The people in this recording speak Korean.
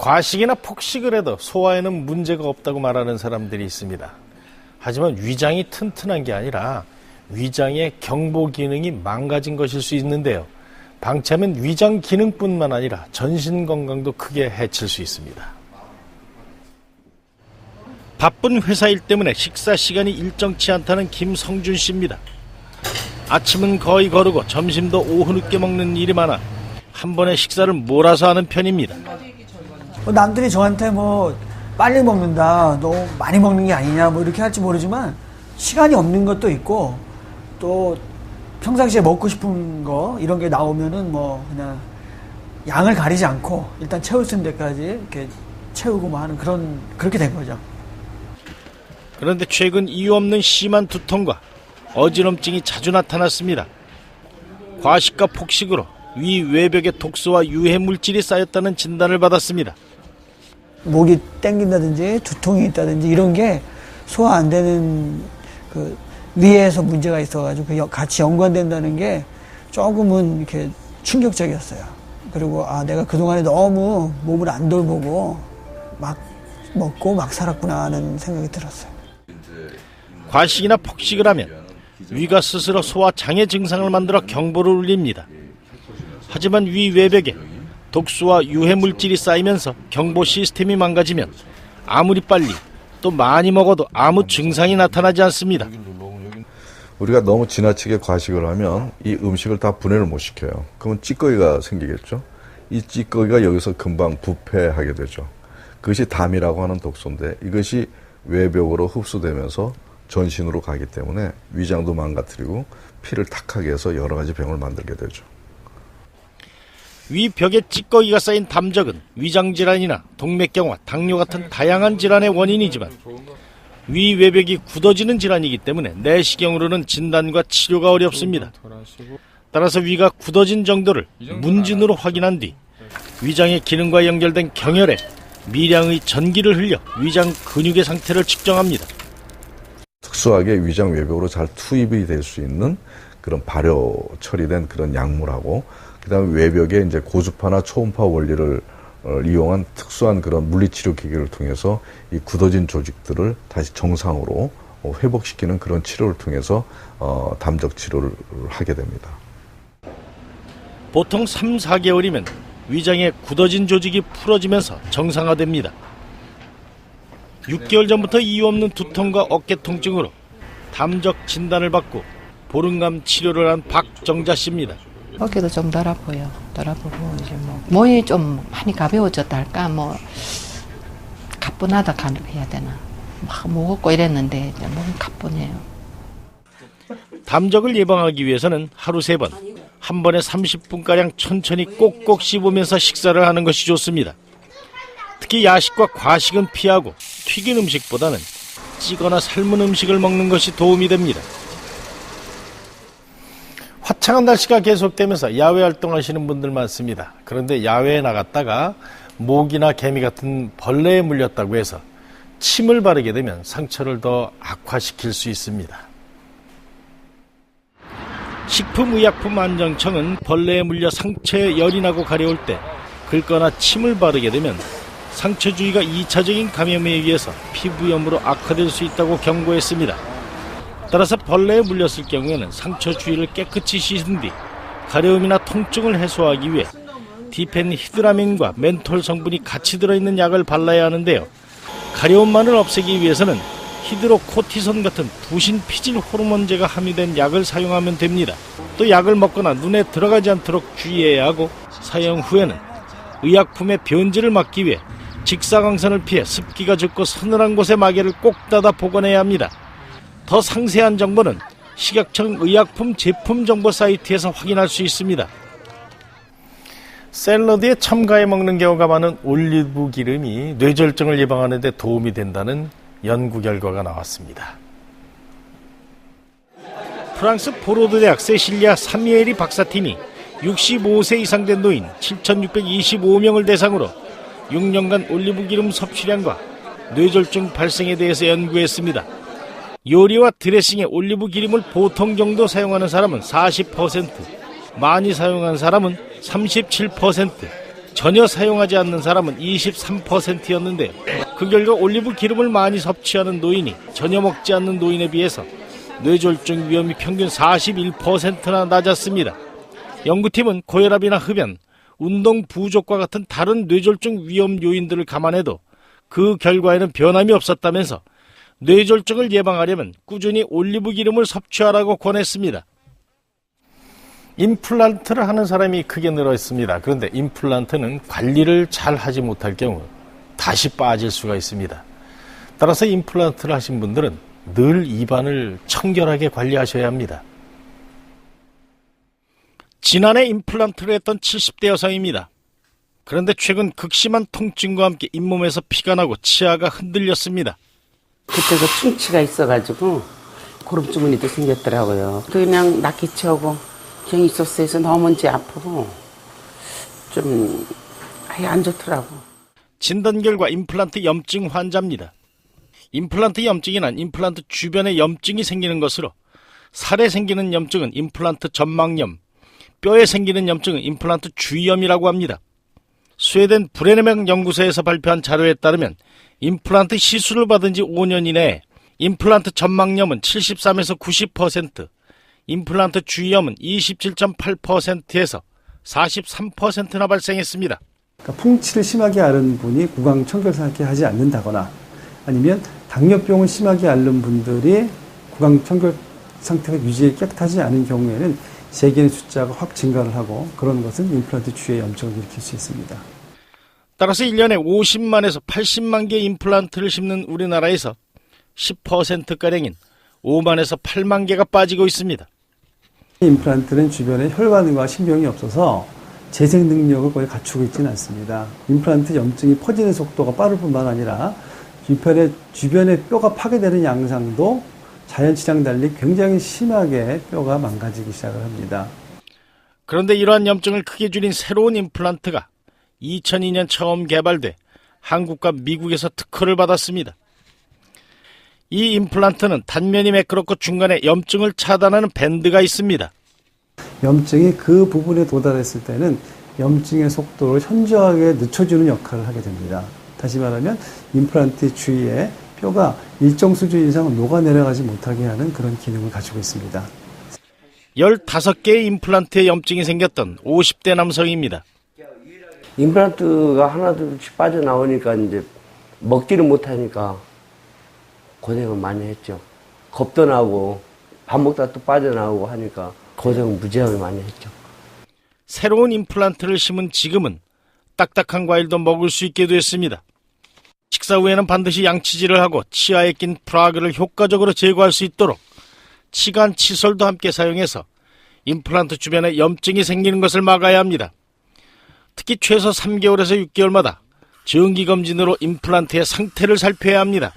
과식이나 폭식을 해도 소화에는 문제가 없다고 말하는 사람들이 있습니다. 하지만 위장이 튼튼한 게 아니라 위장의 경보 기능이 망가진 것일 수 있는데요. 방치하면 위장 기능뿐만 아니라 전신 건강도 크게 해칠 수 있습니다. 바쁜 회사 일 때문에 식사 시간이 일정치 않다는 김성준 씨입니다. 아침은 거의 거르고 점심도 오후 늦게 먹는 일이 많아 한 번에 식사를 몰아서 하는 편입니다. 남들이 저한테 뭐 빨리 먹는다, 너 많이 먹는 게 아니냐 뭐 이렇게 할지 모르지만 시간이 없는 것도 있고 또 평상시에 먹고 싶은 거 이런 게 나오면은 뭐 그냥 양을 가리지 않고 일단 채울 수 있는 데까지 이렇게 채우고 뭐 하는 그렇게 된 거죠. 그런데 최근 이유 없는 심한 두통과 어지럼증이 자주 나타났습니다. 과식과 폭식으로 위 외벽에 독소와 유해 물질이 쌓였다는 진단을 받았습니다. 목이 땡긴다든지 두통이 있다든지 이런 게 소화 안 되는 그 위에서 문제가 있어가지고 같이 연관된다는 게 조금은 이렇게 충격적이었어요. 그리고 내가 그동안에 너무 몸을 안 돌보고 막 먹고 막 살았구나 하는 생각이 들었어요. 과식이나 폭식을 하면 위가 스스로 소화 장애 증상을 만들어 경보를 울립니다. 하지만 위 외벽에 독소와 유해 물질이 쌓이면서 경보 시스템이 망가지면 아무리 빨리 또 많이 먹어도 아무 증상이 나타나지 않습니다. 우리가 너무 지나치게 과식을 하면 이 음식을 다 분해를 못 시켜요. 그러면 찌꺼기가 생기겠죠. 이 찌꺼기가 여기서 금방 부패하게 되죠. 그것이 담이라고 하는 독소인데 이것이 외벽으로 흡수되면서 전신으로 가기 때문에 위장도 망가뜨리고 피를 탁하게 해서 여러 가지 병을 만들게 되죠. 위벽에 찌꺼기가 쌓인 담적은 위장질환이나 동맥경화, 당뇨 같은 다양한 질환의 원인이지만 위 외벽이 굳어지는 질환이기 때문에 내시경으로는 진단과 치료가 어렵습니다. 따라서 위가 굳어진 정도를 문진으로 확인한 뒤 위장의 기능과 연결된 경혈에 미량의 전기를 흘려 위장 근육의 상태를 측정합니다. 특수하게 위장 외벽으로 잘 투입이 될 수 있는 그런 발효 처리된 그런 약물하고 그다음에 외벽에 이제 고주파나 초음파 원리를 이용한 특수한 그런 물리치료 기계를 통해서 이 굳어진 조직들을 다시 정상으로 회복시키는 그런 치료를 통해서 담적 치료를 하게 됩니다. 보통 3, 4개월이면 위장의 굳어진 조직이 풀어지면서 정상화됩니다. 6개월 전부터 이유 없는 두통과 어깨 통증으로 담적 진단을 받고 보름간 치료를 한 박정자 씨입니다. 어깨도 좀 덜 아파요. 덜 아프고 이제 뭐 몸이 좀 많이 가벼워졌다 할까 뭐 가뿐하다 해야 되나 막 무겁고 이랬는데 이제 몸이 가뿐해요. 담적을 예방하기 위해서는 하루 3번, 한 번에 30분가량 천천히 꼭꼭 씹으면서 식사를 하는 것이 좋습니다. 특히 야식과 과식은 피하고 튀긴 음식보다는 찌거나 삶은 음식을 먹는 것이 도움이 됩니다. 화창한 날씨가 계속되면서 야외 활동하시는 분들 많습니다. 그런데 야외에 나갔다가 모기나 개미 같은 벌레에 물렸다고 해서 침을 바르게 되면 상처를 더 악화시킬 수 있습니다. 식품의약품안전청은 벌레에 물려 상처에 열이 나고 가려울 때 긁거나 침을 바르게 되면 상처 주위가 2차적인 감염에 의해서 피부염으로 악화될 수 있다고 경고했습니다. 따라서 벌레에 물렸을 경우에는 상처 주위를 깨끗이 씻은 뒤 가려움이나 통증을 해소하기 위해 디펜히드라민과 멘톨 성분이 같이 들어있는 약을 발라야 하는데요. 가려움만을 없애기 위해서는 히드로코티손 같은 부신 피질 호르몬제가 함유된 약을 사용하면 됩니다. 또 약을 먹거나 눈에 들어가지 않도록 주의해야 하고 사용 후에는 의약품의 변질을 막기 위해 직사광선을 피해 습기가 짙고 서늘한 곳에 마개를 꼭 닫아 보관해야 합니다. 더 상세한 정보는 식약청 의약품 제품 정보 사이트에서 확인할 수 있습니다. 샐러드에 첨가해 먹는 경우가 많은 올리브 기름이 뇌졸중을 예방하는 데 도움이 된다는 연구 결과가 나왔습니다. 프랑스 포로드 대학 세실리아 사미에리 박사팀이 65세 이상 된 노인 7,625명을 대상으로 6년간 올리브 기름 섭취량과 뇌졸중 발생에 대해서 연구했습니다. 요리와 드레싱에 올리브 기름을 보통 정도 사용하는 사람은 40%, 많이 사용한 사람은 37%, 전혀 사용하지 않는 사람은 23%였는데요. 그 결과 올리브 기름을 많이 섭취하는 노인이 전혀 먹지 않는 노인에 비해서 뇌졸중 위험이 평균 41%나 낮았습니다. 연구팀은 고혈압이나 흡연, 운동 부족과 같은 다른 뇌졸중 위험 요인들을 감안해도 그 결과에는 변함이 없었다면서 뇌졸중을 예방하려면 꾸준히 올리브 기름을 섭취하라고 권했습니다. 임플란트를 하는 사람이 크게 늘어있습니다. 그런데 임플란트는 관리를 잘 하지 못할 경우 다시 빠질 수가 있습니다. 따라서 임플란트를 하신 분들은 늘 입안을 청결하게 관리하셔야 합니다. 지난해 임플란트를 했던 70대 여성입니다. 그런데 최근 극심한 통증과 함께 잇몸에서 피가 나고 치아가 흔들렸습니다. 그때도 충치가 있어가지고 고름주머니도 생겼더라고요. 그냥 낙기치하고 병이 있었어 해서 너무 이제 아프고 좀 아예 안 좋더라고. 진단 결과 임플란트 염증 환자입니다. 임플란트 염증이 난 임플란트 주변에 염증이 생기는 것으로 살에 생기는 염증은 임플란트 점막염, 뼈에 생기는 염증은 임플란트 주위염이라고 합니다. 스웨덴 브레네명 연구소에서 발표한 자료에 따르면 임플란트 시술을 받은 지 5년 이내에 임플란트 점막염은 73에서 90%, 임플란트 주위염은 27.8%에서 43%나 발생했습니다. 그러니까 풍치를 심하게 앓은 분이 구강 청결상태 하지 않는다거나 아니면 당뇨병을 심하게 앓는 분들이 구강 청결 상태가 유지에 깨끗하지 않은 경우에는 세균의 숫자가 확 증가를 하고 그런 것은 임플란트 주위의 염증을 일으킬 수 있습니다. 따라서 1년에 50만에서 80만 개의 임플란트를 심는 우리나라에서 10%가량인 5만에서 8만 개가 빠지고 있습니다. 임플란트는 주변에 혈관과 신경이 없어서 재생 능력을 거의 갖추고 있지는 않습니다. 임플란트 염증이 퍼지는 속도가 빠를 뿐만 아니라 주변에 뼈가 파괴되는 양상도 자연치랑 달리 굉장히 심하게 뼈가 망가지기 시작을 합니다. 그런데 이러한 염증을 크게 줄인 새로운 임플란트가 2002년 처음 개발돼 한국과 미국에서 특허를 받았습니다. 이 임플란트는 단면이 매끄럽고 중간에 염증을 차단하는 밴드가 있습니다. 염증이 그 부분에 도달했을 때는 염증의 속도를 현저하게 늦춰주는 역할을 하게 됩니다. 다시 말하면 임플란트 주위에 뼈가 일정 수준 이상 녹아내려가지 못하게 하는 그런 기능을 가지고 있습니다. 15개의 임플란트에 염증이 생겼던 50대 남성입니다. 임플란트가 하나둘씩 빠져나오니까 이제 먹지를 못하니까 고생을 많이 했죠. 겁도 나고 밥 먹다 또 빠져나오고 하니까 고생을 무지하게 많이 했죠. 새로운 임플란트를 심은 지금은 딱딱한 과일도 먹을 수 있게 됐습니다. 식사 후에는 반드시 양치질을 하고 치아에 낀 플라그를 효과적으로 제거할 수 있도록 치간 칫솔도 함께 사용해서 임플란트 주변에 염증이 생기는 것을 막아야 합니다. 특히 최소 3개월에서 6개월마다 정기검진으로 임플란트의 상태를 살펴야 합니다.